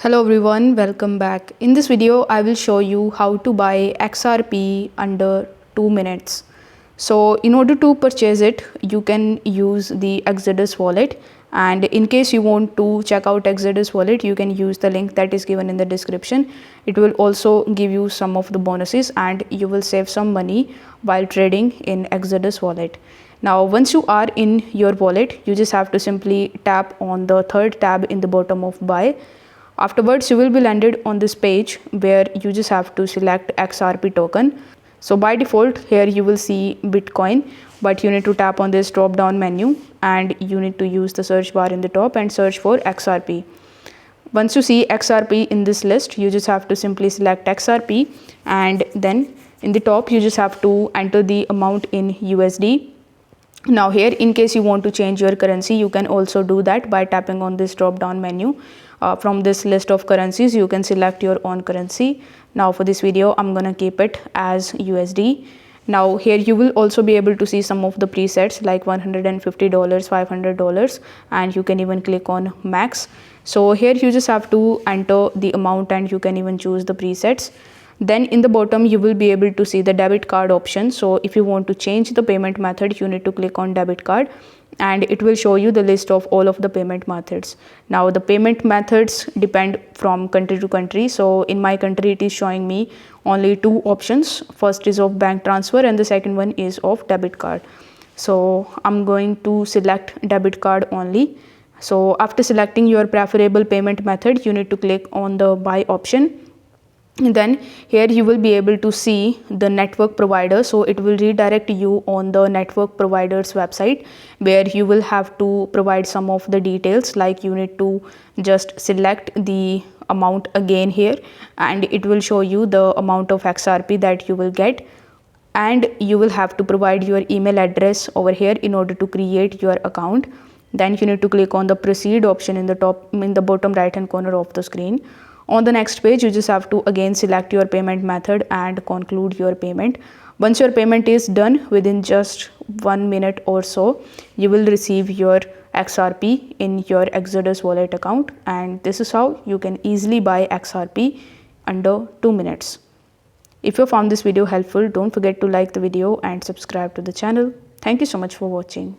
Hello everyone, welcome back. In this video, I will show you how to buy XRP under 2 minutes. So in order to purchase it, you can use the Exodus wallet, and in case you want to check out Exodus wallet, you can use the link that is given in the description. It will also give you some of the bonuses and you will save some money while trading in Exodus wallet. Now once you are in your wallet, you just have to simply tap on the third tab in the bottom of buy. Afterwards, you will be landed on this page where you just have to select XRP token. So by default, here you will see Bitcoin, but you need to tap on this drop down menu and you need to use the search bar in the top and search for XRP. Once you see XRP in this list, you just have to simply select XRP, and then in the top you just have to enter the amount in USD. Now here, in case you want to change your currency, you can also do that by tapping on this drop down menu. From this list of currencies, you can select your own currency. Now for this video, I'm gonna keep it as USD. Now here you will also be able to see some of the presets like $150, $500, and you can even click on max. So here you just have to enter the amount and you can even choose the presets. Then in the bottom you will be able to see the debit card option. So if you want to change the payment method, you need to click on debit card and it will show you the list of all of the payment methods. Now the payment methods depend from country to country. So in my country it is showing me only two options. First is of bank transfer and the second one is of debit card. So I'm going to select debit card only. So after selecting your preferable payment method, you need to click on the buy option. Then here you will be able to see the network provider. So it will redirect you on the network provider's website where you will have to provide some of the details, like you need to just select the amount again here and it will show you the amount of XRP that you will get, and you will have to provide your email address over here in order to create your account. Then you need to click on the proceed option in the bottom right hand corner of the screen. On the next page, you just have to again select your payment method and conclude your payment. Once your payment is done, within just 1 minute or so, you will receive your XRP in your Exodus wallet account, and this is how you can easily buy XRP under 2 minutes. If you found this video helpful, don't forget to like the video and subscribe to the channel. Thank you so much for watching.